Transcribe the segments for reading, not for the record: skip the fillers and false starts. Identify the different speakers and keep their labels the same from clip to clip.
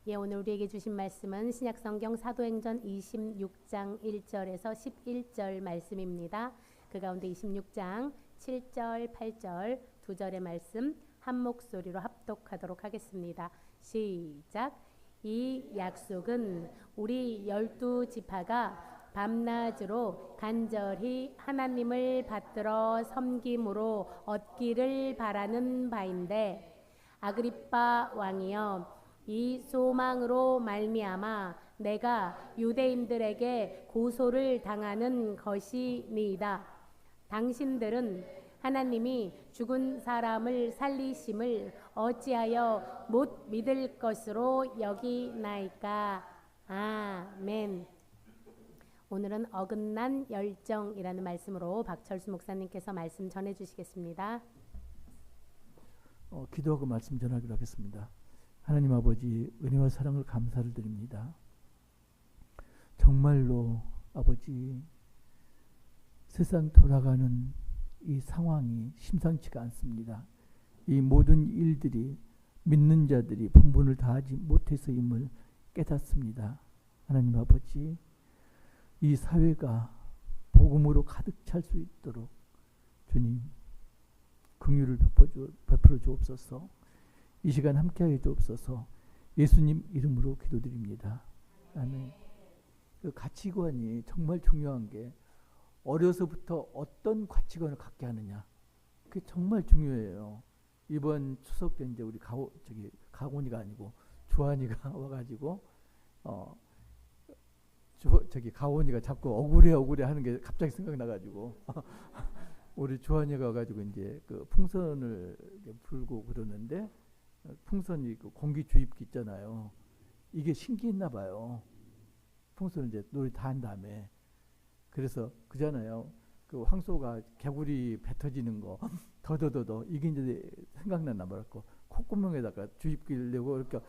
Speaker 1: 예, 오늘 우리에게 주신 말씀은 신약성경 사도행전 26장 1절에서 11절 말씀입니다. 그 가운데 26장 7절, 8절 두 절의 말씀 한 목소리로 합독하도록 하겠습니다. 시작. 이 약속은 우리 12지파가 밤낮으로 간절히 하나님을 받들어 섬김으로 얻기를 바라는 바인데, 아그리빠 왕이여, 이 소망으로 말미암아 내가 유대인들에게 고소를 당하는 것이니이다. 당신들은 하나님이 죽은 사람을 살리심을 어찌하여 못 믿을 것으로 여기나이까. 아멘. 오늘은 어긋난 열정이라는 말씀으로 박철수 목사님께서 말씀 전해주시겠습니다.
Speaker 2: 기도하고 말씀 전하기로 하겠습니다. 하나님 아버지, 은혜와 사랑을 감사를 드립니다. 정말로 아버지, 세상 돌아가는 이 상황이 심상치가 않습니다. 이 모든 일들이 믿는 자들이 본분을 다하지 못해서임을 깨닫습니다. 하나님 아버지, 이 사회가 복음으로 가득 찰 수 있도록 주님 긍휼을 베풀어 주옵소서. 이 시간 함께하게 주옵소서. 예수님 이름으로 기도드립니다. 아멘. 그 가치관이 정말 중요한 게, 어려서부터 어떤 가치관을 갖게 하느냐, 그게 정말 중요해요. 이번 추석 때 이제 우리 가온이가 아니고 주한이가 와가지고 가온이가 자꾸 억울해 하는 게 갑자기 생각나가지고 우리 주한이가 와가지고 이제 그 풍선을 불고 그러는데, 풍선이 그 공기 주입기 있잖아요. 이게 신기했나 봐요. 풍선을 이제 놀이 다 한 다음에. 그래서 그잖아요. 그 황소가 개구리 배 터지는 거 더더더더 이게 이제 생각났나 봐갖고 콧구멍에다가 주입기를 내고 그러니까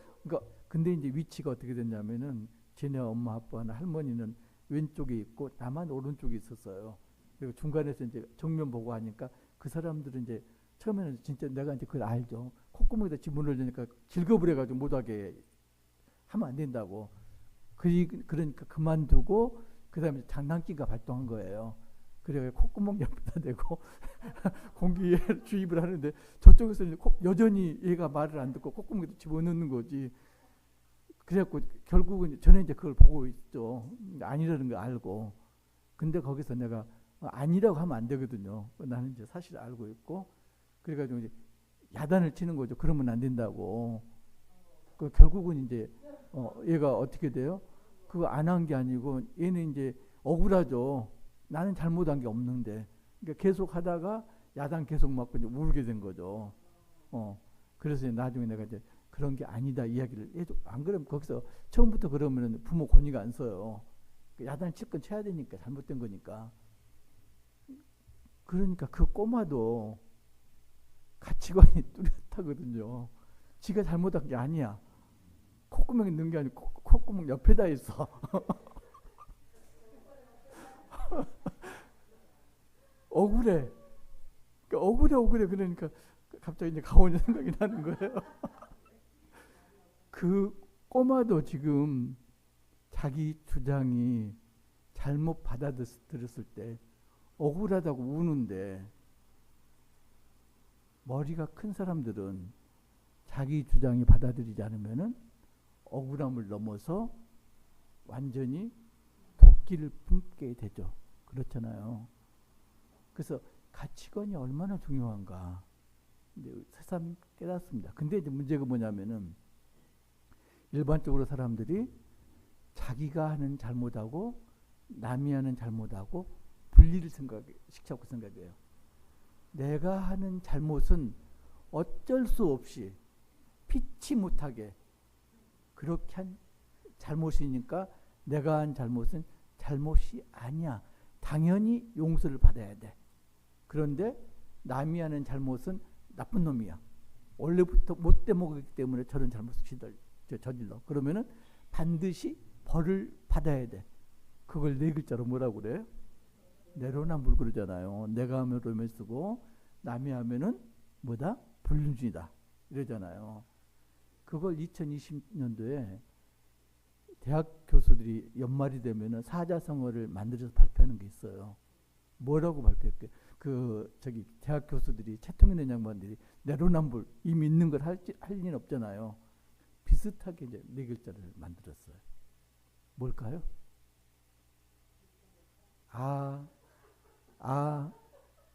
Speaker 2: 근데 이제 위치가 어떻게 됐냐면은 쟤네 엄마 아빠나 할머니는 왼쪽에 있고 나만 오른쪽에 있었어요. 그리고 중간에서 이제 정면 보고 하니까 그 사람들은 이제 처음에는 진짜 내가 이제 그걸 알죠. 콧구멍에다 지문을 넣으니까 질거부려가지고 못하게 하면 안 된다고. 그러니까 그만두고 그 다음에 장난기가 발동한 거예요. 그래서 콧구멍 옆에다 대고 공기에 주입을 하는데, 저쪽에서 여전히 얘가 말을 안 듣고 콧구멍에다 집어넣는 거지. 그래갖고 결국은 저는 이제 그걸 보고 있죠. 아니라는 걸 알고. 근데 거기서 내가 아니라고 하면 안 되거든요. 나는 이제 사실 알고 있고. 그래가지고 이제 야단을 치는 거죠. 그러면 안 된다고. 결국은 이제 얘가 어떻게 돼요? 그거 안 한 게 아니고 얘는 이제 억울하죠. 나는 잘못한 게 없는데. 그러니까 계속 하다가 야단 계속 맞고 이제 울게 된 거죠. 그래서 나중에 내가 이제 그런 게 아니다 이야기를 해줘. 안 그러면 거기서 처음부터 그러면 부모 권위가 안 써요. 야단 칠 건 쳐야 되니까, 잘못된 거니까. 그러니까 그 꼬마도 가치관이 뚜렷하거든요. 지가 잘못한 게 아니야. 콧구멍에 넣은 게 아니고 콧구멍 옆에다 있어. 억울해. 억울해. 그러니까 갑자기 이제 가온이 생각이 나는 거예요. 그 꼬마도 지금 자기 주장이 잘못 받아들였을 때 억울하다고 우는데, 머리가 큰 사람들은 자기 주장이 받아들이지 않으면은 억울함을 넘어서 완전히 도끼를 품게 되죠. 그렇잖아요. 그래서 가치관이 얼마나 중요한가 이제 새삼 깨닫습니다. 근데 이제 문제가 뭐냐면은, 일반적으로 사람들이 자기가 하는 잘못하고 남이 하는 잘못하고 분리를 시켜서 생각해요. 내가 하는 잘못은 어쩔 수 없이 피치 못하게 그렇게 한 잘못이니까 내가 한 잘못은 잘못이 아니야. 당연히 용서를 받아야 돼. 그런데 남이 하는 잘못은 나쁜 놈이야. 원래부터 못돼 먹었기 때문에 저런 잘못을 저질러. 그러면은 반드시 벌을 받아야 돼. 그걸 네 글자로 뭐라고 그래요? 내로남불 그러잖아요. 내가 하면 로맨 쓰고 남이 하면은 뭐다? 불륜이다 이러잖아요. 그걸 2020년도에 대학 교수들이 연말이 되면은 사자성어를 만들어서 발표하는 게 있어요. 뭐라고 발표할게? 대학 교수들이 최통인 양반들이 내로남불 이미 있는 걸 할 일은 없잖아요. 비슷하게 이제 네 글자를 만들었어요. 뭘까요?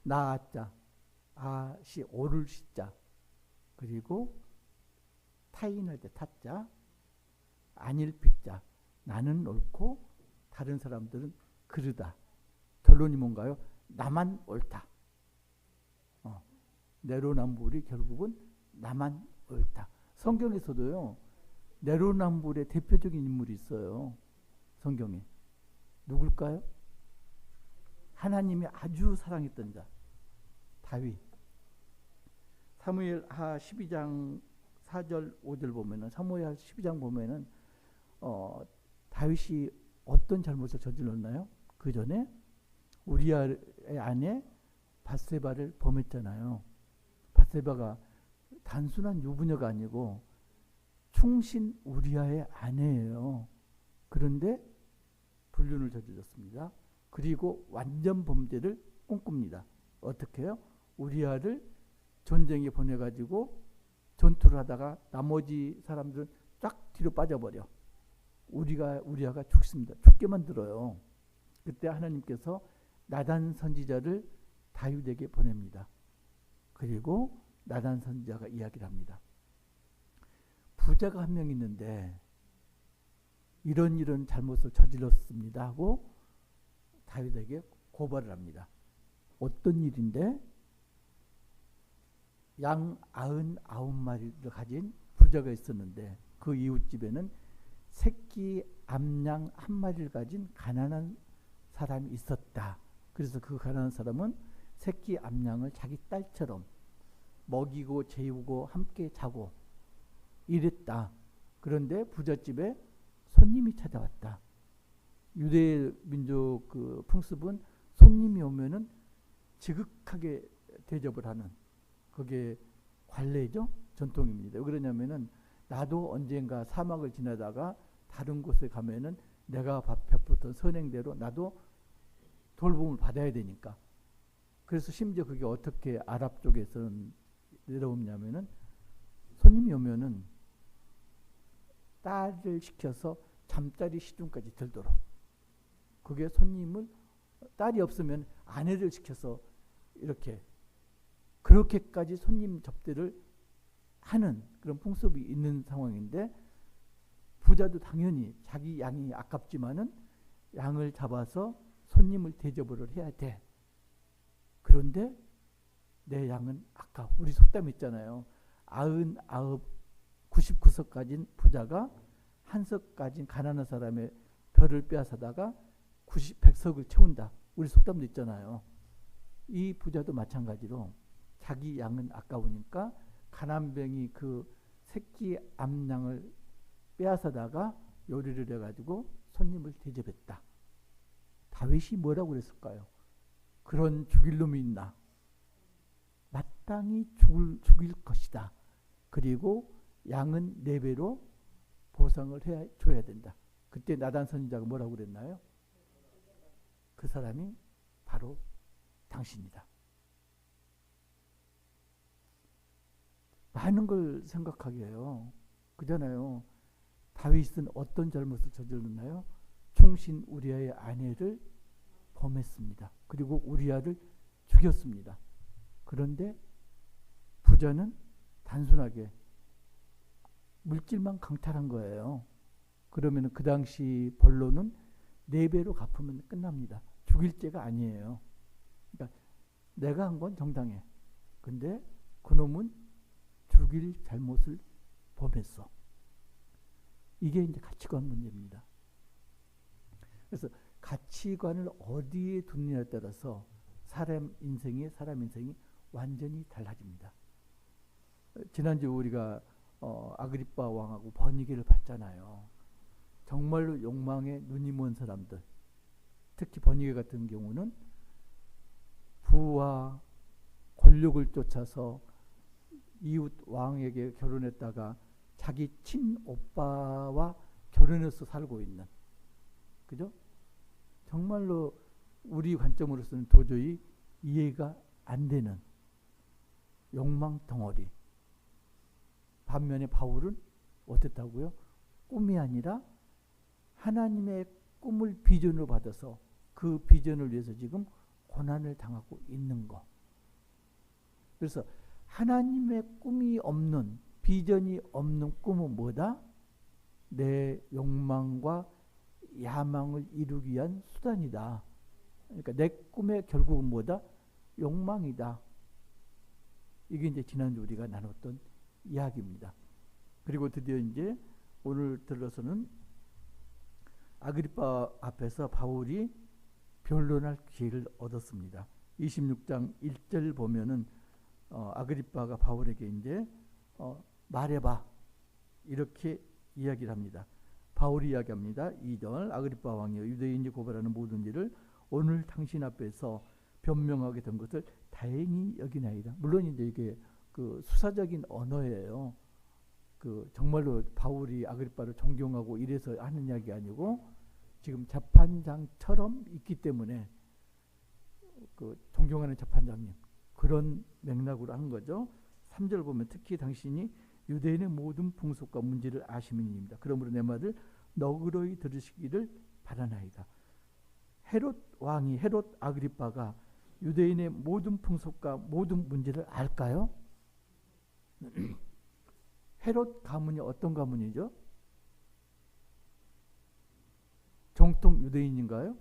Speaker 2: 나자, 오를 시자, 그리고 타인할 때 타자, 아닐 피자. 나는 옳고 다른 사람들은 그르다. 결론이 뭔가요? 나만 옳다. 내로남불이 결국은 나만 옳다. 성경에서도요, 내로남불의 대표적인 인물이 있어요. 성경에. 누굴까요? 하나님이 아주 사랑했던 자, 다윗. 사무엘하 12장 4절 5절 보면은, 사무엘하 12장 보면은 다윗이 어떤 잘못을 저질렀나요? 그 전에 우리아의 아내 밧세바를 범했잖아요. 밧세바가 단순한 유부녀가 아니고 충신 우리아의 아내예요. 그런데 불륜을 저질렀습니다. 그리고 완전 범죄를 꿈꿉니다. 어떻게 해요? 우리아를 전쟁에 보내가지고 전투를 하다가 나머지 사람들은 쫙 뒤로 빠져버려. 우리아가 죽습니다. 죽게 만들어요. 그때 하나님께서 나단 선지자를 다윗에게 보냅니다. 그리고 나단 선지자가 이야기를 합니다. 부자가 한 명 있는데 이런 잘못을 저질렀습니다 하고 다윗에게 고발을 합니다. 어떤 일인데? 양 99마리를 가진 부자가 있었는데 그 이웃집에는 새끼 암양 1마리를 가진 가난한 사람이 있었다. 그래서 그 가난한 사람은 새끼 암양을 자기 딸처럼 먹이고 재우고 함께 자고 이랬다. 그런데 부잣집에 손님이 찾아왔다. 유대 민족 그 풍습은 손님이 오면은 지극하게 대접을 하는, 그게 관례죠. 전통입니다. 왜 그러냐면은 나도 언젠가 사막을 지나다가 다른 곳에 가면은 내가 베풀었던 선행대로 나도 돌봄을 받아야 되니까. 그래서 심지어 그게 어떻게 아랍 쪽에서는 내려오냐면은 손님이 오면은 딸을 시켜서 잠자리 시중까지 들도록, 그게 손님을, 딸이 없으면 아내를 시켜서 이렇게 그렇게까지 손님 접대를 하는 그런 풍습이 있는 상황인데, 부자도 당연히 자기 양이 아깝지만은 양을 잡아서 손님을 대접을 해야 돼. 그런데 내 양은 아까워. 우리 속담 있잖아요. 99석 가진 부자가 한 석 가진 가난한 사람의 벼를 빼앗아다가 100석을 채운다. 우리 속담도 있잖아요. 이 부자도 마찬가지로 자기 양은 아까우니까 가난뱅이 그 새끼 암양을 빼앗아다가 요리를 해가지고 손님을 대접했다. 다윗이 뭐라고 그랬을까요? 그런 죽일 놈이 있나? 마땅히 죽일 것이다. 그리고 양은 4배로 보상을 줘야 된다. 그때 나단 선지자가 뭐라고 그랬나요? 그 사람이 바로 당신이다. 많은 걸 생각하게 해요. 그잖아요. 다윗은 어떤 잘못을 저질렀나요? 충신 우리아의 아내를 범했습니다. 그리고 우리아를 죽였습니다. 그런데 부자는 단순하게 물질만 강탈한 거예요. 그러면 그 당시 벌로는 4배로 갚으면 끝납니다. 죽일 죄가 아니에요. 그러니까 내가 한 건 정당해. 근데 그놈은 죽일 잘못을 범했어. 이게 이제 가치관 문제입니다. 그래서 가치관을 어디에 두느냐에 따라서 사람 인생이 완전히 달라집니다. 지난주 우리가 아그리빠 왕하고 번이게를 봤잖아요. 정말로 욕망에 눈이 먼 사람들, 특히 번이게 같은 경우는 부와 권력을 쫓아서 이웃 왕에게 결혼했다가 자기 친오빠와 결혼해서 살고 있는, 그죠? 정말로 우리 관점으로서는 도저히 이해가 안 되는 욕망 덩어리. 반면에 바울은 어땠다고요? 꿈이 아니라 하나님의 꿈을 비전으로 받아서 그 비전을 위해서 지금 고난을 당하고 있는 거. 그래서 하나님의 꿈이 없는, 비전이 없는 꿈은 뭐다? 내 욕망과 야망을 이루기 위한 수단이다. 그러니까 내 꿈의 결국은 뭐다? 욕망이다. 이게 이제 지난주 우리가 나눴던 이야기입니다. 그리고 드디어 이제 오늘 들어서는 아그리파 앞에서 바울이 변론할 기회를 얻었습니다. 26장 1절 보면은 아그리파가 바울에게 이제 말해봐 이렇게 이야기를 합니다. 바울이 이야기합니다. 2절 아그리파 왕이여 유대인이 고발하는 모든 일을 오늘 당신 앞에서 변명하게 된 것을 다행히 여기나이다. 물론 이제 이게 그 수사적인 언어예요. 그 정말로 바울이 아그리파를 존경하고 이래서 하는 이야기 아니고 지금 재판장처럼 있기 때문에 그 존경하는 재판장님 그런 맥락으로 하는 거죠. 3절 보면 특히 당신이 유대인의 모든 풍속과 문제를 아시민입니다. 그러므로 내 말을 너그러이 들으시기를 바라나이다. 헤롯 아그리파가 유대인의 모든 풍속과 모든 문제를 알까요? 헤롯 가문이 어떤 가문이죠? 정통 유대인인가요?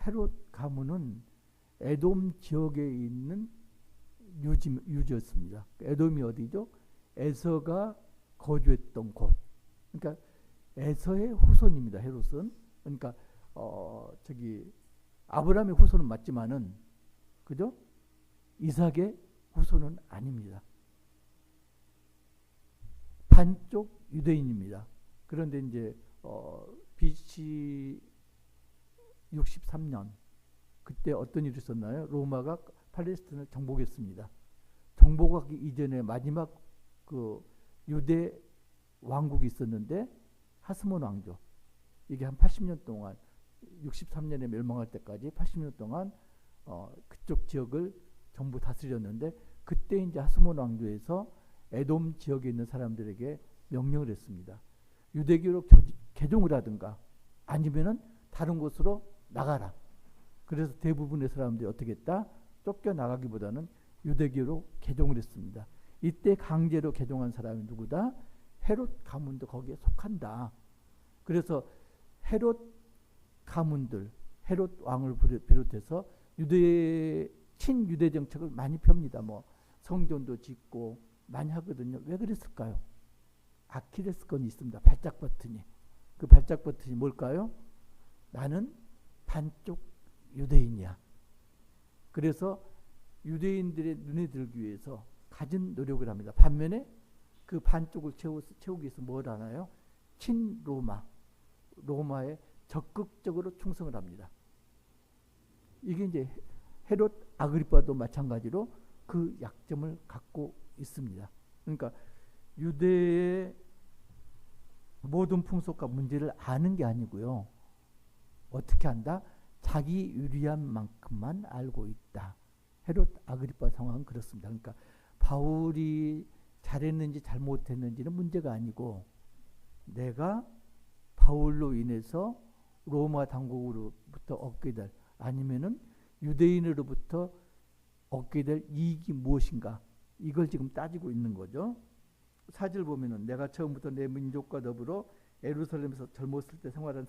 Speaker 2: 헤롯 가문은 에돔 지역에 있는 유지였습니다. 에돔이 어디죠? 에서가 거주했던 곳. 그러니까 에서의 후손입니다. 헤롯은. 그러니까 아브라함의 후손은 맞지만은 그죠? 이삭의 후손은 아닙니다. 반쪽 유대인입니다. 그런데 이제 BC 63년 그때 어떤 일이 있었나요? 로마가 팔레스틴을 정복했습니다. 정복하기 이전에 마지막 그 유대 왕국이 있었는데 하스몬 왕조. 이게 한 80년 동안 63년에 멸망할 때까지 80년 동안 그쪽 지역을 전부 다스렸는데 그때 이제 하스몬 왕조에서 에돔 지역에 있는 사람들에게 명령을 했습니다. 유대교로 개종을 하든가 아니면은 다른 곳으로 나가라. 그래서 대부분의 사람들이 어떻게 했다? 쫓겨나가기보다는 유대교로 개종을 했습니다. 이때 강제로 개종한 사람이 누구다? 헤롯 가문도 거기에 속한다. 그래서 헤롯 가문들, 헤롯 왕을 비롯해서 친유대 정책을 많이 펴니다. 뭐 성전도 짓고 많이 하거든요. 왜 그랬을까요? 아킬레스건이 있습니다. 발작 버튼이. 그 발작 버튼이 뭘까요? 나는 반쪽 유대인이야. 그래서 유대인들의 눈에 들기 위해서 가진 노력을 합니다. 반면에 그 반쪽을 채우기 위해서 뭘 하나요? 로마에 적극적으로 충성을 합니다. 이게 이제 헤롯 아그리파도 마찬가지로 그 약점을 갖고 있습니다. 그러니까 유대의 모든 풍속과 문제를 아는 게 아니고요. 어떻게 한다? 자기 유리한 만큼만 알고 있다. 헤롯 아그리파 상황은 그렇습니다. 그러니까 바울이 잘했는지 잘못했는지는 문제가 아니고 내가 바울로 인해서 로마 당국으로부터 얻게 될 아니면은 유대인으로부터 얻게 될 이익이 무엇인가 이걸 지금 따지고 있는 거죠. 4절 보면은 내가 처음부터 내 민족과 더불어 예루살렘에서 젊었을 때 생활한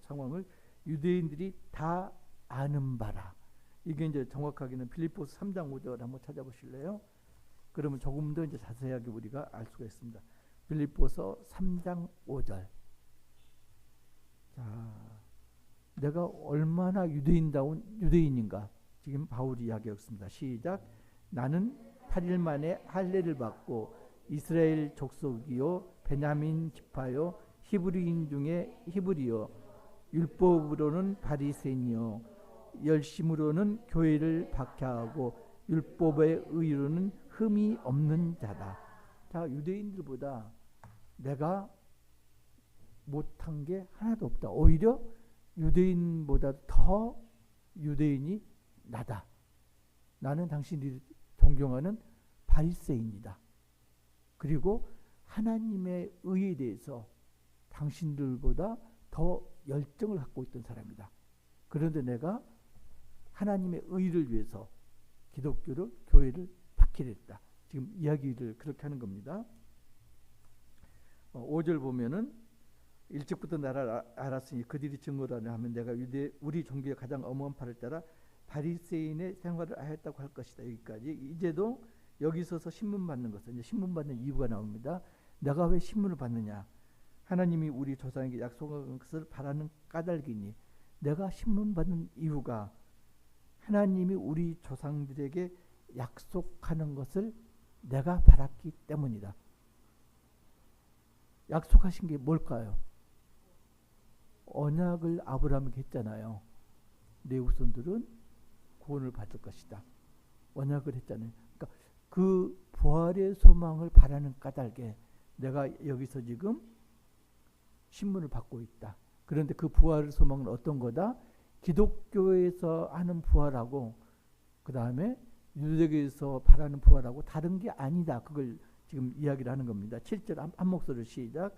Speaker 2: 상황을 유대인들이 다 아는 바라. 이게 이제 정확하게는 빌립보서 3장 5절 한번 찾아보실래요? 그러면 조금 더 이제 자세하게 우리가 알 수가 있습니다. 빌립보서 3장 5절. 자, 내가 얼마나 유대인다운 유대인인가? 지금 바울이 이야기했습니다. 시작. 나는 8일 만에 할례를 받고 이스라엘 족속이요 베냐민 지파요 히브리인 중에 히브리요 율법으로는 바리새인이요 열심으로는 교회를 박해하고 율법의 의로는 흠이 없는 자다. 자, 유대인들보다 내가 못한 게 하나도 없다. 오히려 유대인보다 더 유대인이 나다. 나는 당신들이 존경하는 바리새인이다. 그리고 하나님의 의에 대해서 당신들보다 더 열정을 갖고 있던 사람이다. 그런데 내가 하나님의 의를 위해서 기독교를, 교회를 박해를 했다. 지금 이야기를 그렇게 하는 겁니다. 5절 보면은 일찍부터 나를 알았으니 그들이 증거라는 하면 내가 우리 종교의 가장 엄한 팔을 따라 바리새인의 생활을 하였다고 할 것이다. 여기까지. 이제도 여기 서서 신문 받는 것은 이제 신문 받는 이유가 나옵니다. 내가 왜 신문을 받느냐? 하나님이 우리 조상에게 약속한 것을 바라는 까닭이니 내가 신문 받는 이유가 하나님이 우리 조상들에게 약속하는 것을 내가 바랐기 때문이다. 약속하신 게 뭘까요? 언약을 아브라함에게 했잖아요. 내 후손들은 구원을 받을 것이다. 언약을 했잖아요. 그러니까 그 부활의 소망을 바라는 까닭에 내가 여기서 지금 신문을 받고 있다. 그런데 그 부활의 소망은 어떤 거다? 기독교에서 하는 부활하고 그 다음에 유대교에서 바라는 부활하고 다른 게 아니다. 그걸 지금 이야기를 하는 겁니다. 7절 한 목소리로 시작.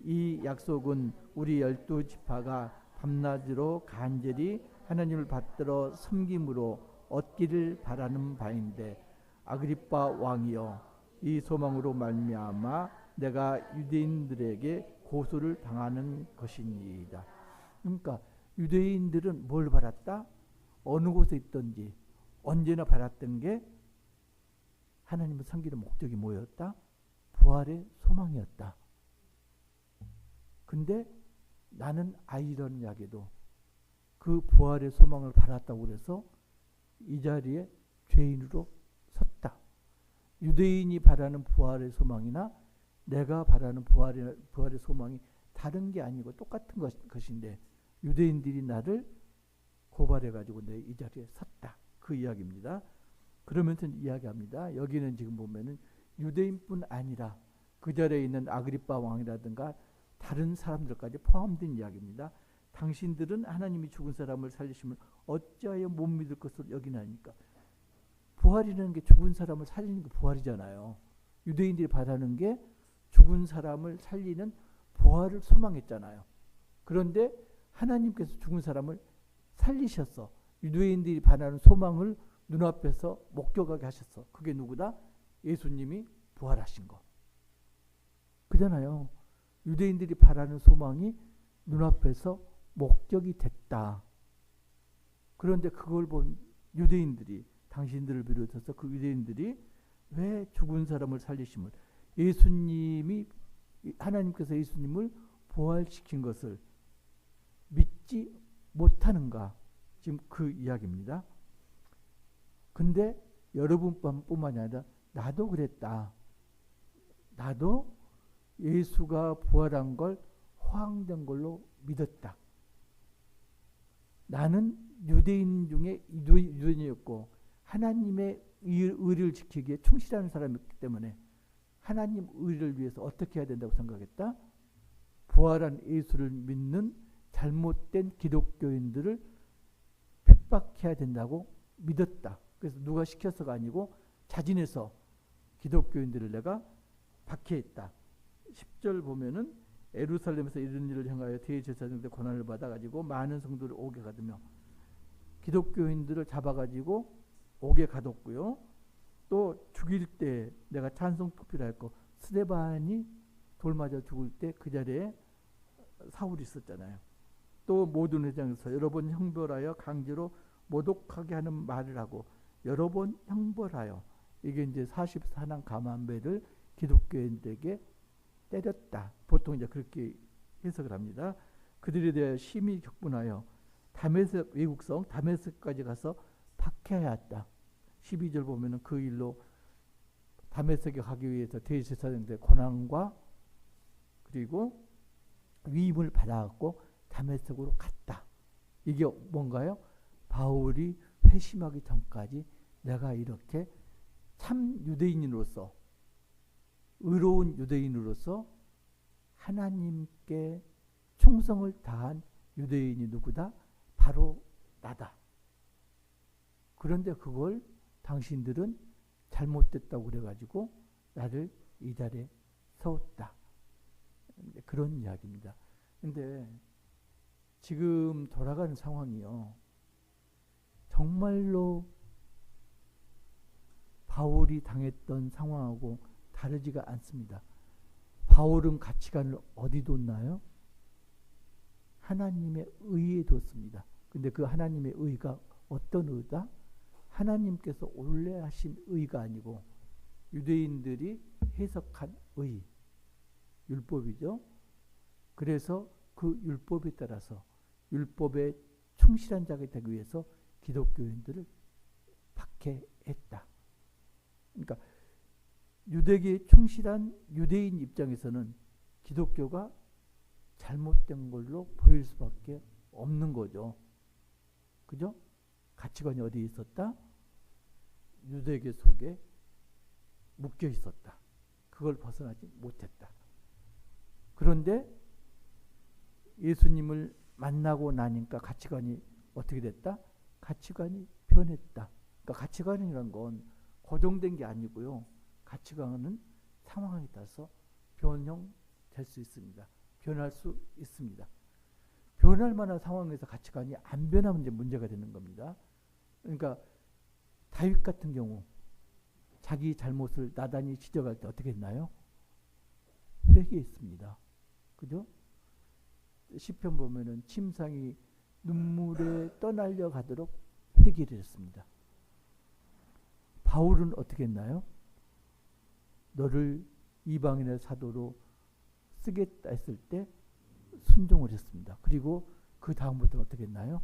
Speaker 2: 이 약속은 우리 12지파가 밤낮으로 간절히 하나님을 받들어 섬김으로 얻기를 바라는 바인데 아그리빠 왕이여 이 소망으로 말미암아 내가 유대인들에게 고소를 당하는 것이니이다. 그러니까 유대인들은 뭘 바랐다? 어느 곳에 있든지 언제나 바랐던 게 하나님을 섬기는 목적이 뭐였다? 부활의 소망이었다. 근데 나는 아이러니하게도 그 부활의 소망을 바랐다고 그래서 이 자리에 죄인으로 섰다. 유대인이 바라는 부활의 소망이나 내가 바라는 부활의 소망이 다른 게 아니고 똑같은 것인데 유대인들이 나를 고발해가지고 내 이 자리에 섰다. 그 이야기입니다. 그러면서 이야기합니다. 여기는 지금 보면은 유대인뿐 아니라 그 자리에 있는 아그리빠 왕이라든가 다른 사람들까지 포함된 이야기입니다. 당신들은 하나님이 죽은 사람을 살리심을 어찌하여 못 믿을 것으로 여기나니까. 부활이라는 게 죽은 사람을 살리는 게 부활이잖아요. 유대인들이 바라는 게 죽은 사람을 살리는 부활을 소망했잖아요. 그런데 하나님께서 죽은 사람을 살리셨어. 유대인들이 바라는 소망을 눈앞에서 목격하게 하셨어. 그게 누구다? 예수님이 부활하신 거. 그잖아요. 유대인들이 바라는 소망이 눈앞에서 목격이 됐다. 그런데 그걸 본 유대인들이 당신들을 비롯해서 그 유대인들이 왜 죽은 사람을 살리심을 예수님이 하나님께서 예수님을 부활시킨 것을 믿지 못하는가? 지금 그 이야기입니다. 근데 여러분뿐만이 아니라 나도 그랬다. 나도 예수가 부활한 걸 허황된 걸로 믿었다. 나는 유대인 중에 유대인이었고 하나님의 의를 지키기에 충실하는 사람이기 때문에 하나님 의를 위해서 어떻게 해야 된다고 생각했다? 부활한 예수를 믿는 잘못된 기독교인들을 핍박해야 된다고 믿었다. 그래서 누가 시켜서가 아니고 자진해서 기독교인들을 내가 박해했다. 10절 보면은 예루살렘에서 이런 일을 향하여 대제사장들의 고난을 받아가지고 많은 성도를 옥에 가두며 기독교인들을 잡아가지고 옥에 가뒀고요. 또 죽일 때 내가 찬송 투표를 했고 스데반이 돌 맞아 죽을 때 그 자리에 사울이 있었잖아요. 또 모든 회장에서 여러 번 형벌하여 강제로 모독하게 하는 말을 하고 여러 번 형벌하여 이게 이제 44난 가만배를 기독교인들에게 때렸다. 보통 이제 그렇게 해석을 합니다. 그들에 대하여 심히 격분하여 다메섹 외국성 다메섹까지 가서 박해하였다. 12절 보면은 그 일로 다메섹에 가기 위해서 대제사장들의 고난과 그리고 위임을 받아갖고 다메섹으로 갔다. 이게 뭔가요? 바울이 회심하기 전까지 내가 이렇게 참 유대인으로서 의로운 유대인으로서 하나님께 충성을 다한 유대인이 누구다? 바로 나다. 그런데 그걸 당신들은 잘못됐다고 그래가지고 나를 이 자리에 세웠다. 그런 이야기입니다. 근데 지금 돌아가는 상황이요. 정말로 바울이 당했던 상황하고 다르지가 않습니다. 바울은 가치관을 어디 뒀나요? 하나님의 의에 뒀습니다. 근데 그 하나님의 의가 어떤 의다? 하나님께서 원래 하신 의가 아니고 유대인들이 해석한 의, 율법이죠. 그래서 그 율법에 따라서 율법에 충실한 자가 되기 위해서 기독교인들을 박해했다. 그러니까 유대계에 충실한 유대인 입장에서는 기독교가 잘못된 걸로 보일 수밖에 없는 거죠. 그죠? 가치관이 어디에 있었다? 유대계 속에 묶여 있었다. 그걸 벗어나지 못했다. 그런데 예수님을 만나고 나니까 가치관이 어떻게 됐다? 가치관이 변했다. 그러니까 가치관이라는 건 고정된 게 아니고요. 가치관은 상황에 따라서 변형될 수 있습니다. 변할 수 있습니다. 변할 만한 상황에서 가치관이 안 변하면 이제 문제가 되는 겁니다. 그러니까 다윗 같은 경우 자기 잘못을 나단이 지적할 때 어떻게 했나요? 회개했습니다. 그죠? 시편 보면은 침상이 눈물에 떠날려 가도록 회개를 했습니다. 바울은 어떻게 했나요? 너를 이방인의 사도로 쓰겠다 했을 때 순종을 했습니다. 그리고 그 다음부터 어떻게 했나요?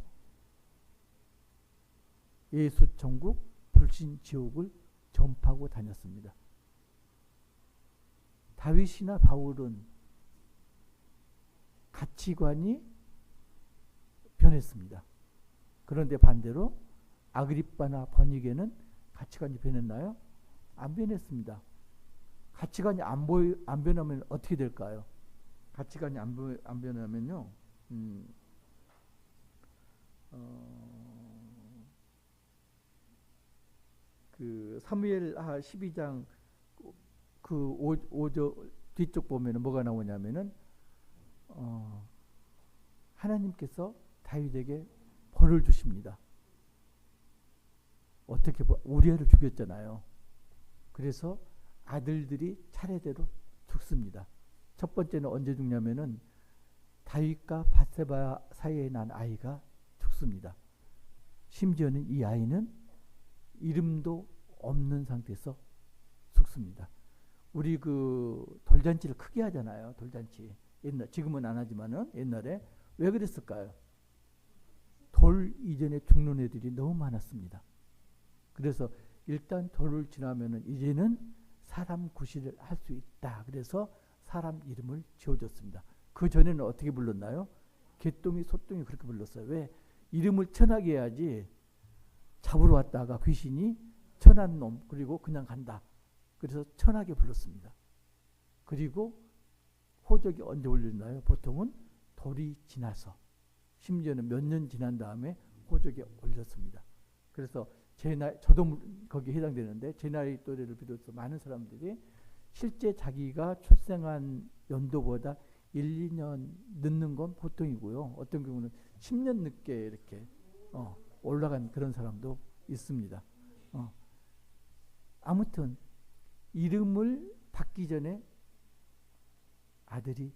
Speaker 2: 예수 천국, 불신 지옥을 전파하고 다녔습니다. 다윗이나 바울은 가치관이 변했습니다. 그런데 반대로 아그리빠나 버니게는 가치관이 변했나요? 안 변했습니다. 가치관이 안 변하면 어떻게 될까요? 가치관이 안 변하면요, 그 사무엘하 12장 그 5절 뒤쪽 보면은 뭐가 나오냐면은 하나님께서 다윗에게 벌을 주십니다. 어떻게 우리아를 죽였잖아요. 그래서 아들들이 차례대로 죽습니다. 첫 번째는 언제 죽냐면은 다윗과 밧세바 사이에 난 아이가 죽습니다. 심지어는 이 아이는 이름도 없는 상태에서 죽습니다. 우리 그 돌잔치를 크게 하잖아요. 돌잔치. 지금은 안 하지만은 옛날에 왜 그랬을까요? 돌 이전에 죽는 애들이 너무 많았습니다. 그래서 일단 돌을 지나면은 이제는 사람 구실을 할 수 있다. 그래서 사람 이름을 지어줬습니다. 그 전에는 어떻게 불렀나요? 개똥이 소똥이 그렇게 불렀어요. 왜? 이름을 천하게 해야지 잡으러 왔다가 귀신이 천한 놈 그리고 그냥 간다. 그래서 천하게 불렀습니다. 그리고 호적이 언제 올렸나요? 보통은 돌이 지나서 심지어는 몇 년 지난 다음에 호적에 올렸습니다. 그래서 제 나이, 저도 거기에 해당되는데 제 나이 또래를 비롯해서 많은 사람들이 실제 자기가 출생한 연도보다 1, 2년 늦는 건 보통이고요. 어떤 경우는 10년 늦게 이렇게 올라간 그런 사람도 있습니다. 아무튼 이름을 받기 전에 아들이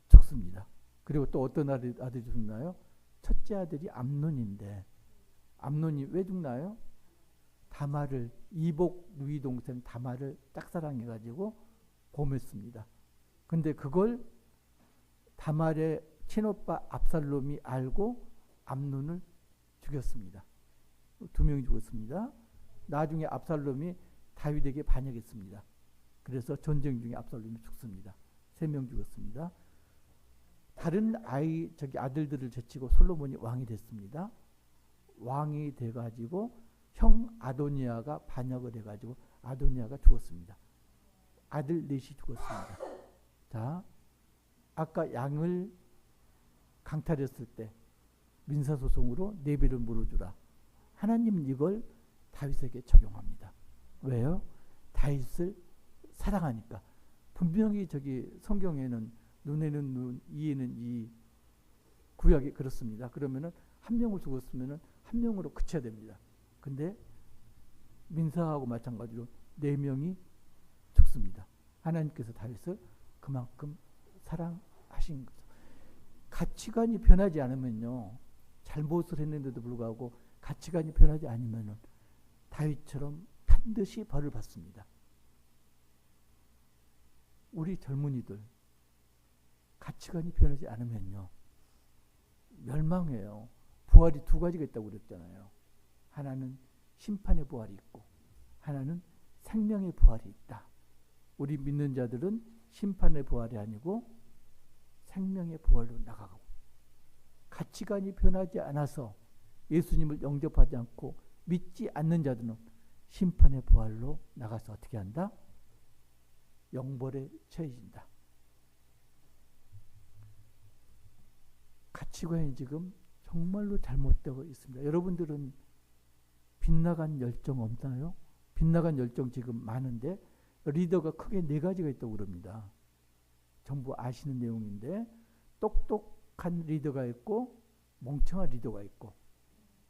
Speaker 2: 죽습니다. 그리고 또 어떤 아들이 죽나요? 첫째 아들이 암논인데 암논이 왜 죽나요? 다말을 이복 누이 동생 다말을 짝사랑해가지고 범했습니다. 근데 그걸 다말의 친오빠 압살롬이 알고 암논을 죽였습니다. 2명이 죽었습니다. 나중에 압살롬이 다윗에게 반역했습니다. 그래서 전쟁 중에 압살롬이 죽습니다. 3명 죽었습니다. 다른 아들들을 제치고 솔로몬이 왕이 됐습니다. 왕이 돼가지고 형 아도니아가 반역을 해가지고 아도니아가 죽었습니다. 아들 넷이 죽었습니다. 자, 아까 양을 강탈했을 때 민사소송으로 4배를 물어주라. 하나님은 이걸 다윗에게 적용합니다. 왜요? 다윗을 사랑하니까. 분명히 저기 성경에는 눈에는 눈, 이에는 이, 구약이 그렇습니다. 그러면은 한 명을 죽었으면은 한 명으로 그쳐야 됩니다. 근데 민사하고 마찬가지로 4명이 죽습니다. 하나님께서 다윗을 그만큼 사랑하신 거죠. 가치관이 변하지 않으면요, 잘못을 했는데도 불구하고 가치관이 변하지 않으면은 다윗처럼 반드시 벌을 받습니다. 우리 젊은이들 가치관이 변하지 않으면요 멸망해요. 부활이 2가지가 있다고 그랬잖아요. 하나는 심판의 부활이 있고 하나는 생명의 부활이 있다. 우리 믿는 자들은 심판의 부활이 아니고 생명의 부활로 나가고, 가치관이 변하지 않아서 예수님을 영접하지 않고 믿지 않는 자들은 심판의 부활로 나가서 어떻게 한다? 영벌에 처해진다. 가치관이 지금 정말로 잘못되고 있습니다. 여러분들은 빗나간 열정 없나요? 빗나간 열정 지금 많은데 리더가 크게 4가지가 있다고 그럽니다. 전부 아시는 내용인데, 똑똑한 리더가 있고 멍청한 리더가 있고,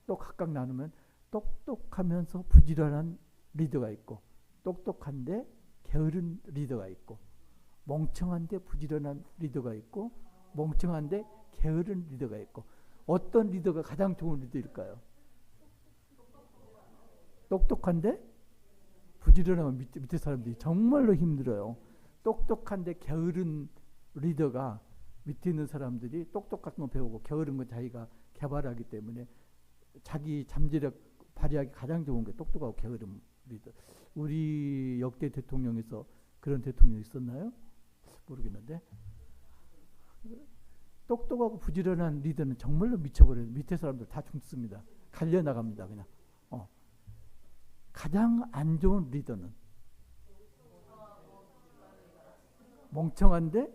Speaker 2: 또 각각 나누면 똑똑하면서 부지런한 리더가 있고, 똑똑한데 게으른 리더가 있고, 멍청한데 부지런한 리더가 있고, 멍청한데 게으른 리더가 있고. 어떤 리더가 가장 좋은 리더일까요? 똑똑한데 부지런하면 밑에 사람들이 정말로 힘들어요. 똑똑한데 게으른 리더가 밑에 있는 사람들이 똑똑한 거 배우고 게으른 건 자기가 개발하기 때문에 자기 잠재력 발휘하기 가장 좋은 게 똑똑하고 게으른 리더. 우리 역대 대통령에서 그런 대통령이 있었나요? 모르겠는데, 똑똑하고 부지런한 리더는 정말로 미쳐버려요. 밑에 사람들 다 죽습니다. 갈려나갑니다. 그냥. 가장 안 좋은 리더는 멍청한데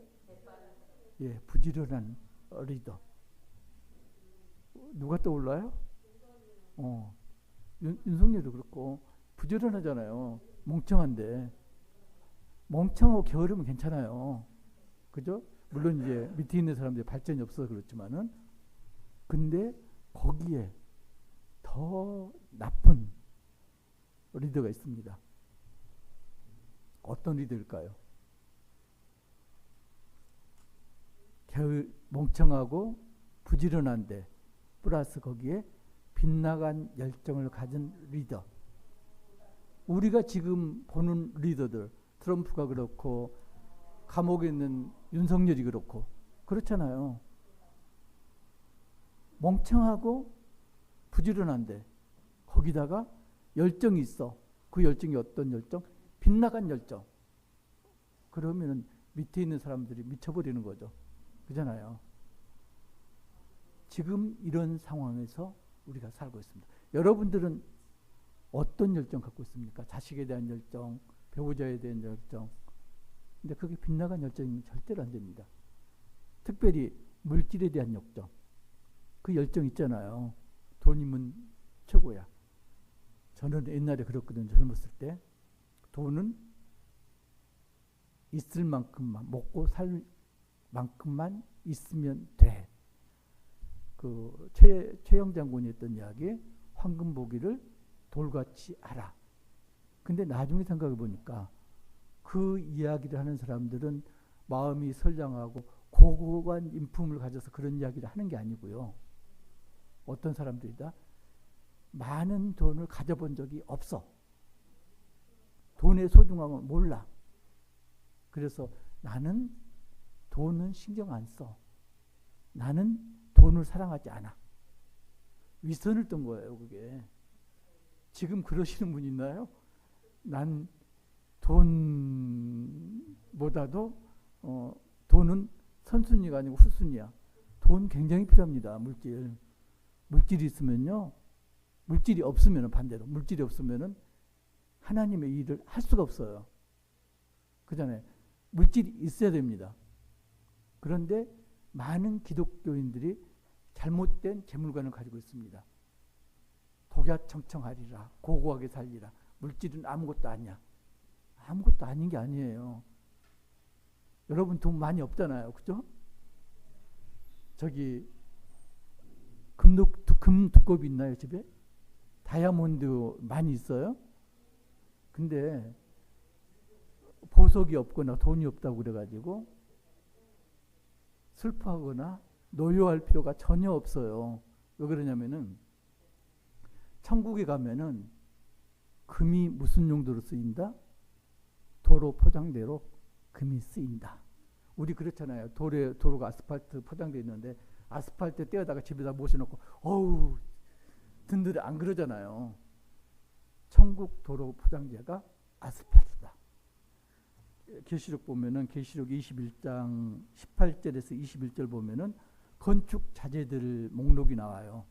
Speaker 2: 부지런한 리더. 누가 떠올라요? 윤석열도 그렇고 부지런하잖아요. 멍청한데. 멍청하고 게으르면 괜찮아요. 그죠? 물론 이제 밑에 있는 사람들이 발전이 없어서 그렇지만은, 근데 거기에 더 나쁜 리더가 있습니다. 어떤 리더일까요? 멍청하고 부지런한데 플러스 거기에 빗나간 열정을 가진 리더. 우리가 지금 보는 리더들, 트럼프가 그렇고 감옥에 있는 윤석열이 그렇고 그렇잖아요. 멍청하고 부지런한데 거기다가 열정이 있어. 그 열정이 어떤 열정? 빗나간 열정. 그러면은 밑에 있는 사람들이 미쳐버리는 거죠. 그잖아요. 지금 이런 상황에서 우리가 살고 있습니다. 여러분들은 어떤 열정 갖고 있습니까? 자식에 대한 열정, 배우자에 대한 열정. 근데 그게 빗나간 열정이면 절대로 안 됩니다. 특별히 물질에 대한 열정. 그 열정 있잖아요. 돈이면 최고야. 저는 옛날에 그랬거든요. 젊었을 때. 돈은 있을 만큼만, 먹고 살 만큼만 있으면 돼. 그 최영 장군이 했던 이야기, 황금 보기를 돌같이 알아. 근데 나중에 생각해 보니까 그 이야기를 하는 사람들은 마음이 선량하고 고고한 인품을 가져서 그런 이야기를 하는 게 아니고요. 어떤 사람들이다 많은 돈을 가져본 적이 없어. 돈의 소중함을 몰라. 그래서 나는 돈은 신경 안 써. 나는 돈을 사랑하지 않아. 윗선을 뜬 거예요, 그게. 지금 그러시는 분 있나요? 난 돈보다도 돈은 선순위가 아니고 후순위야. 돈 굉장히 필요합니다. 물질. 물질이 있으면요. 물질이 없으면 반대로. 물질이 없으면 하나님의 일을 할 수가 없어요. 그잖아요. 물질이 있어야 됩니다. 그런데 많은 기독교인들이 잘못된 재물관을 가지고 있습니다. 독야 청청하리라, 고고하게 살리라, 물질은 아무것도 아니야. 아무것도 아닌 게 아니에요. 여러분 돈 많이 없잖아요, 그죠? 저기 금 두꺼비 있나요, 집에? 다이아몬드 많이 있어요? 근데 보석이 없거나 돈이 없다고 그래가지고 슬퍼하거나 노여할 필요가 전혀 없어요. 왜 그러냐면은 천국에 가면은 금이 무슨 용도로 쓰인다? 도로 포장대로 금이 쓰인다. 우리 그렇잖아요. 도로가 아스팔트 포장되어 있는데 아스팔트 떼어다가 집에다 모셔놓고 어우 든든해 안 그러잖아요. 천국 도로 포장재가 아스팔트다. 계시록 보면은 계시록 21장 18절에서 21절 보면은 건축 자재들 목록이 나와요.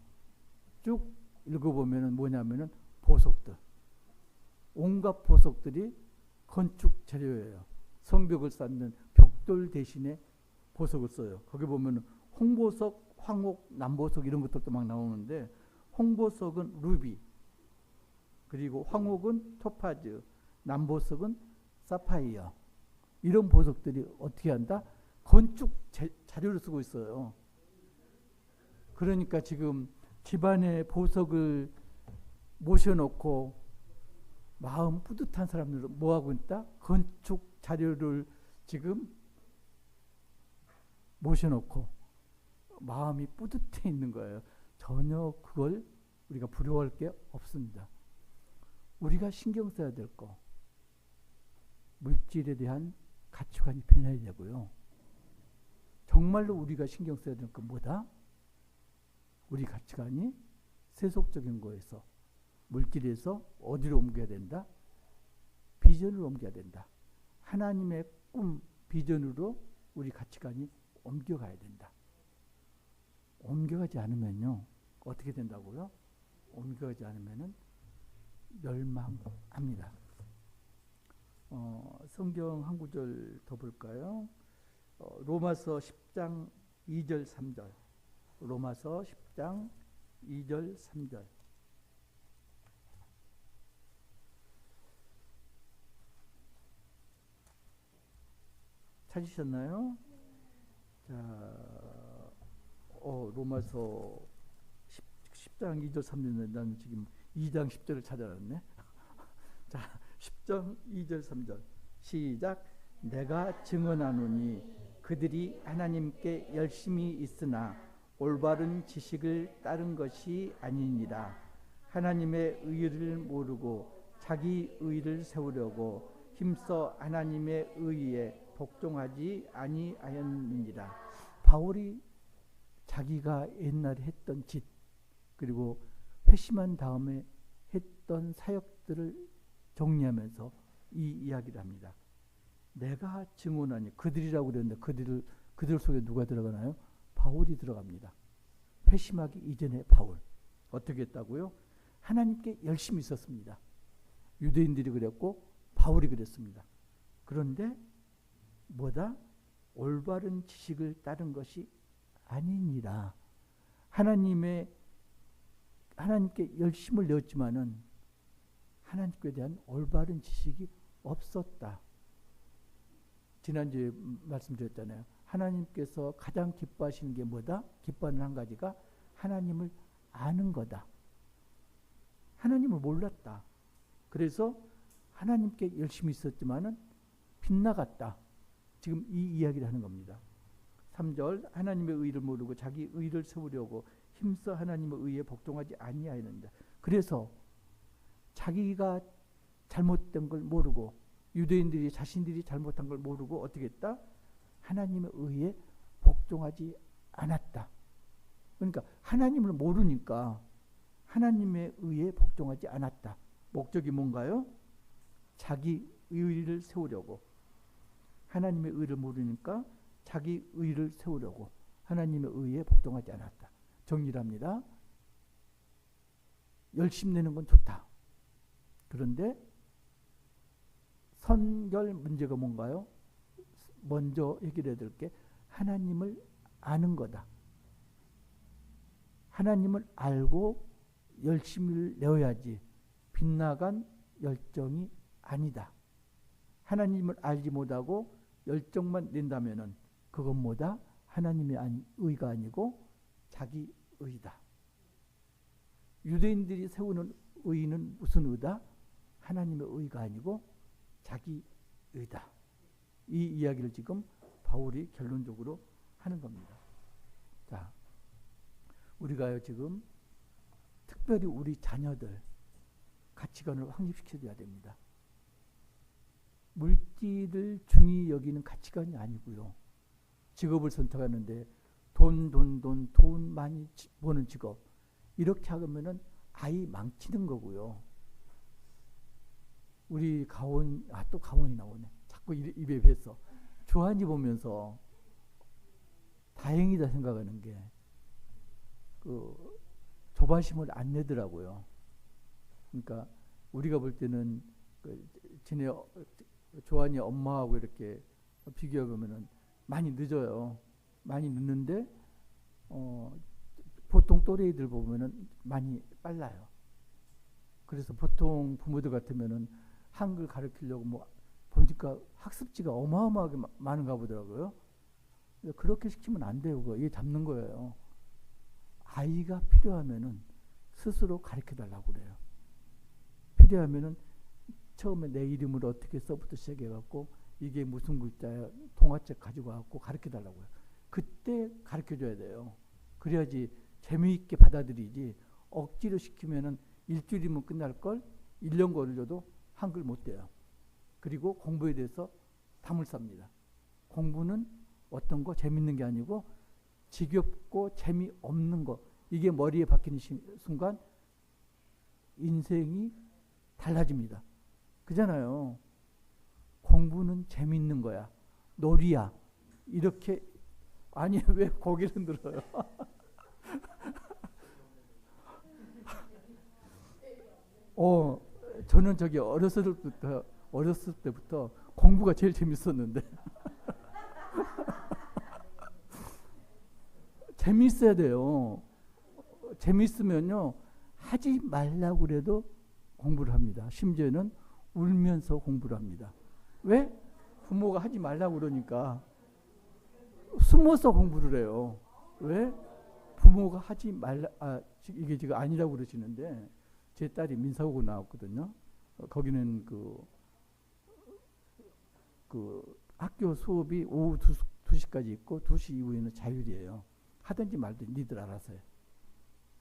Speaker 2: 쭉 읽어보면은 뭐냐면은 보석들, 온갖 보석들이 건축 재료예요. 성벽을 쌓는 벽돌 대신에 보석을 써요. 거기 보면은 홍보석, 황옥, 남보석 이런 것들도 막 나오는데 홍보석은 루비, 그리고 황옥은 토파즈, 남보석은 사파이어. 이런 보석들이 어떻게 한다? 건축 자료를 쓰고 있어요. 그러니까 지금 집안에 보석을 모셔놓고 마음 뿌듯한 사람들은 뭐하고 있다? 건축 자료를 지금 모셔놓고 마음이 뿌듯해 있는 거예요. 전혀 그걸 우리가 부러워할 게 없습니다. 우리가 신경 써야 될 거, 물질에 대한 가치관이 변해야 되고요. 정말로 우리가 신경 써야 될 건 뭐다? 우리 가치관이 세속적인 거에서, 물질에서 어디로 옮겨야 된다? 비전으로 옮겨야 된다. 하나님의 꿈, 비전으로 우리 가치관이 옮겨가야 된다. 옮겨가지 않으면요, 어떻게 된다고요? 옮겨가지 않으면은 멸망합니다. 성경 한 구절 더 볼까요? 로마서 10장 2절 3절. 로마서 10장 2절 3절. 찾으셨나요? 자, 로마서 10장 2절 3절. 나는 지금 2장 10절을 찾아놨네. 자, 10장 2절 3절 시작. 내가 증언하노니 그들이 하나님께 열심히 있으나 올바른 지식을 따른 것이 아니니라. 하나님의 의를 모르고 자기 의를 세우려고 힘써 하나님의 의에 복종하지 아니하였느니라. 바울이 자기가 옛날에 했던 짓, 그리고 회심한 다음에 했던 사역들을 정리하면서 이 이야기를 합니다. 내가 증언하니, 그들이라고 그랬는데 그들 속에 누가 들어가나요? 바울이 들어갑니다. 회심하기 이전에 바울 어떻게 했다고요? 하나님께 열심히 있었습니다. 유대인들이 그랬고 바울이 그랬습니다. 그런데 뭐다? 올바른 지식을 따른 것이 아니니라. 하나님께 열심을 내었지만은 하나님께 대한 올바른 지식이 없었다. 지난주에 말씀드렸잖아요. 하나님께서 가장 기뻐하시는 게 뭐다? 기뻐하는 한 가지가 하나님을 아는 거다. 하나님을 몰랐다. 그래서 하나님께 열심히 있었지만은 빗나갔다. 지금 이 이야기를 하는 겁니다. 3절 하나님의 의를 모르고 자기 의를 세우려고 힘써 하나님의 의에 복종하지 아니하였느니라. 그래서 자기가 잘못된 걸 모르고, 유대인들이 자신들이 잘못한 걸 모르고 어떻게 했다? 하나님의 의에 복종하지 않았다. 그러니까 하나님을 모르니까 하나님의 의에 복종하지 않았다. 목적이 뭔가요? 자기 의를 세우려고. 하나님의 의를 모르니까 자기 의를 세우려고 하나님의 의에 복종하지 않았다. 정리를 합니다. 열심 내는 건 좋다. 그런데 선결 문제가 뭔가요? 먼저 해결해야 될 게 하나님을 아는 거다. 하나님을 알고 열심을 내어야지 빗나간 열정이 아니다. 하나님을 알지 못하고 열정만 낸다면은 그건 뭐다? 하나님의 의가 아니고 자기 의다. 유대인들이 세우는 의는 무슨 의다? 하나님의 의가 아니고 자기 의다. 이 이야기를 지금 바울이 결론적으로 하는 겁니다. 자, 우리가요 지금 특별히 우리 자녀들 가치관을 확립시켜줘야 됩니다. 물질을 중히 여기는 가치관이 아니고요. 직업을 선택하는데 돈 많이 버는 직업 이렇게 하면은 아이 망치는 거고요. 우리 가온 또 가온이 나오네. 자꾸 입에 뱉어. 조한이 보면서 다행이다 생각하는 게 그 조바심을 안 내더라고요. 그러니까 우리가 볼 때는 그 지네 조한이 엄마하고 이렇게 비교해보면은 많이 늦어요. 많이 늦는데 보통 또래이들 보면은 많이 빨라요. 그래서 보통 부모들 같으면은 한글 가르치려고 뭐 보니까 학습지가 어마어마하게 많은가 보더라고요. 그렇게 시키면 안 돼요. 그거 얘 잡는 거예요. 아이가 필요하면은 스스로 가르쳐 달라고 그래요. 필요하면은 처음에 내 이름을 어떻게 써부터 시작해갖고 이게 무슨 글자야 동화책 가지고 와갖고 가르쳐 달라고요. 그때 가르쳐 줘야 돼요. 그래야지 재미있게 받아들이지 억지로 시키면은 일주일이면 끝날 걸 1년 걸려도 한글 못 돼요. 그리고 공부에 대해서 담을 쌉니다. 공부는 어떤 거 재밌는 게 아니고 지겹고 재미없는 거 이게 머리에 박히는 순간 인생이 달라집니다. 그잖아요. 공부는 재밌는 거야. 놀이야. 이렇게 아니 왜 고개를 들어요? 저는 저기 어렸을 때부터 공부가 제일 재밌었는데 재밌어야 돼요. 재밌으면요 하지 말라고 그래도 공부를 합니다. 심지어는 울면서 공부를 합니다. 왜? 부모가 하지 말라고 그러니까 숨어서 공부를 해요. 왜? 부모가 하지 말라 이게 지금 아니라고 그러시는데 제 딸이 민사고고 나왔거든요. 거기는 그 학교 수업이 오후 2시까지 있고 2시 이후에는 자율이에요. 하든지 말든지 니들 알아서 해.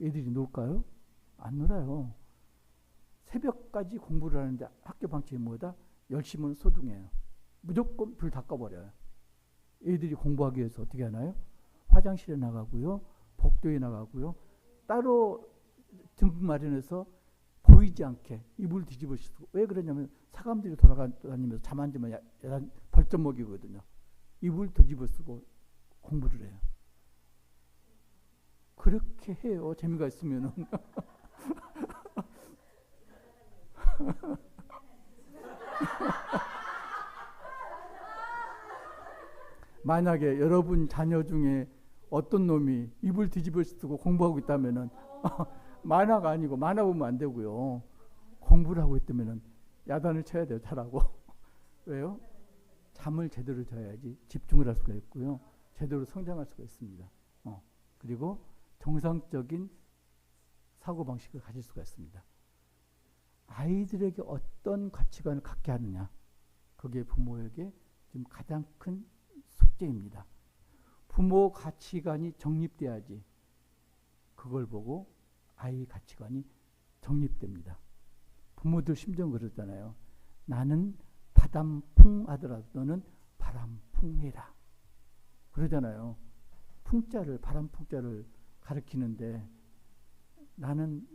Speaker 2: 애들이 놀까요? 안 놀아요. 새벽까지 공부를 하는데 학교 방침이 뭐다? 열심은 소등해요. 무조건 불 다 꺼버려요. 애들이 공부하기 위해서 어떻게 하나요? 화장실에 나가고요. 복도에 나가고요. 따로 등 마련해서 보이지 않게 이불 뒤집어 쓰고. 왜 그러냐면 사감들이 돌아다니면서 잠 안 자면 벌점 먹이거든요. 이불 뒤집어 쓰고 공부를 해요. 그렇게 해요. 재미가 있으면은. 만약에 여러분 자녀 중에 어떤 놈이 이불 뒤집어 쓰고 공부하고 있다면은 만화가 아니고 만화 보면 안 되고요. 공부를 하고 있다면은 야단을 쳐야 돼요. 잘하고. 왜요? 잠을 제대로 자야지 집중을 할 수가 있고요. 제대로 성장할 수가 있습니다. 그리고 정상적인 사고방식을 가질 수가 있습니다. 아이들에게 어떤 가치관을 갖게 하느냐. 그게 부모에게 지금 가장 큰 숙제입니다. 부모 가치관이 정립돼야지 그걸 보고 아이 가치관이 정립됩니다. 부모들 심정 그러잖아요. 나는 바람풍하더라도 너는 바람풍해라. 그러잖아요. 풍자를 바람풍자를 가르치는데 나는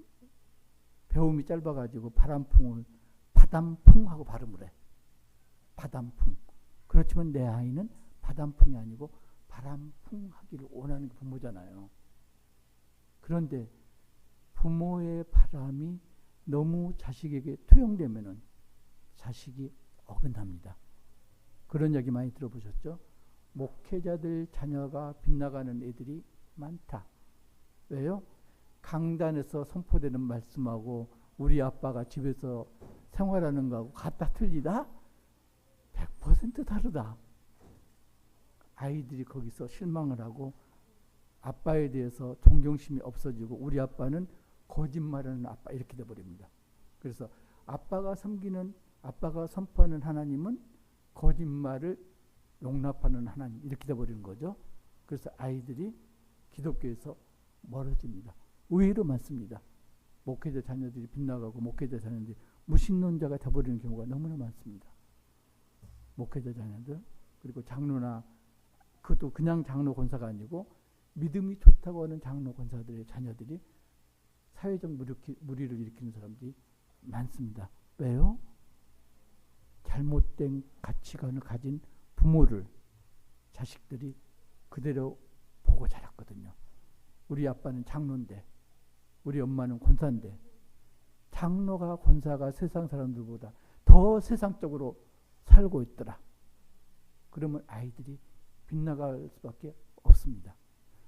Speaker 2: 배움이 짧아가지고 바람풍을 바람풍하고 발음을 해. 바람풍. 그렇지만 내 아이는 바람풍이 아니고 바람풍하기를 원하는 게 부모잖아요. 그런데 부모의 바람이 너무 자식에게 투영되면은 자식이 어긋납니다. 그런 얘기 많이 들어보셨죠? 목회자들 자녀가 빗나가는 애들이 많다. 왜요? 강단에서 선포되는 말씀하고 우리 아빠가 집에서 생활하는 거하고 같다 틀리다? 100% 다르다. 아이들이 거기서 실망을 하고 아빠에 대해서 존경심이 없어지고 우리 아빠는 거짓말하는 아빠 이렇게 돼버립니다. 그래서 아빠가 선포하는 하나님은 거짓말을 용납하는 하나님 이렇게 돼버리는 거죠. 그래서 아이들이 기독교에서 멀어집니다. 의외로 많습니다. 목회자 자녀들이 빗나가고 목회자 자녀들이 무신론자가 돼버리는 경우가 너무나 많습니다. 목회자 자녀들 그리고 장로나 그것도 그냥 장로 권사가 아니고 믿음이 좋다고 하는 장로 권사들의 자녀들이 사회적 무리를 일으키는 사람들이 많습니다. 왜요? 잘못된 가치관을 가진 부모를 자식들이 그대로 보고 자랐거든요. 우리 아빠는 장로인데 우리 엄마는 권사인데 장로가 권사가 세상 사람들보다 더 세상적으로 살고 있더라. 그러면 아이들이 빗나갈 수밖에 없습니다.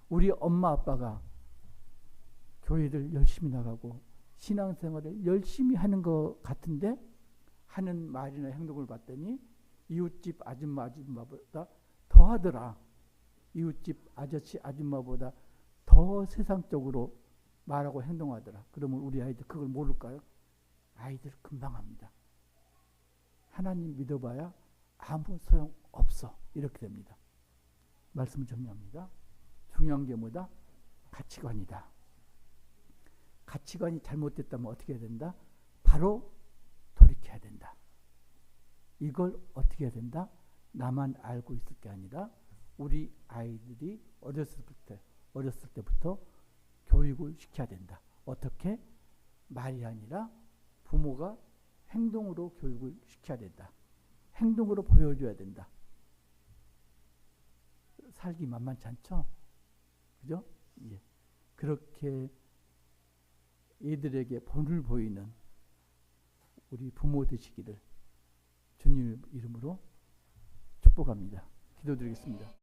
Speaker 2: 우리 엄마 아빠가 교회를 열심히 나가고 신앙생활을 열심히 하는 것 같은데 하는 말이나 행동을 봤더니 이웃집 아줌마보다 더 하더라. 이웃집 아저씨 아줌마보다 더 세상적으로 말하고 행동하더라. 그러면 우리 아이들 그걸 모를까요? 아이들 금방 합니다. 하나님 믿어봐야 아무 소용 없어. 이렇게 됩니다. 말씀을 정리합니다. 중요한 게 뭐다? 가치관이다. 가치관이 잘못됐다면 어떻게 해야 된다? 바로 돌이켜야 된다. 이걸 어떻게 해야 된다? 나만 알고 있을 게 아니라 우리 아이들이 어렸을 때부터 교육을 시켜야 된다. 어떻게? 말이 아니라 부모가 행동으로 교육을 시켜야 된다. 행동으로 보여줘야 된다. 살기 만만치 않죠? 그죠? 예. 그렇게 애들에게 본을 보이는 우리 부모 되시기를 주님 이름으로 축복합니다. 기도드리겠습니다.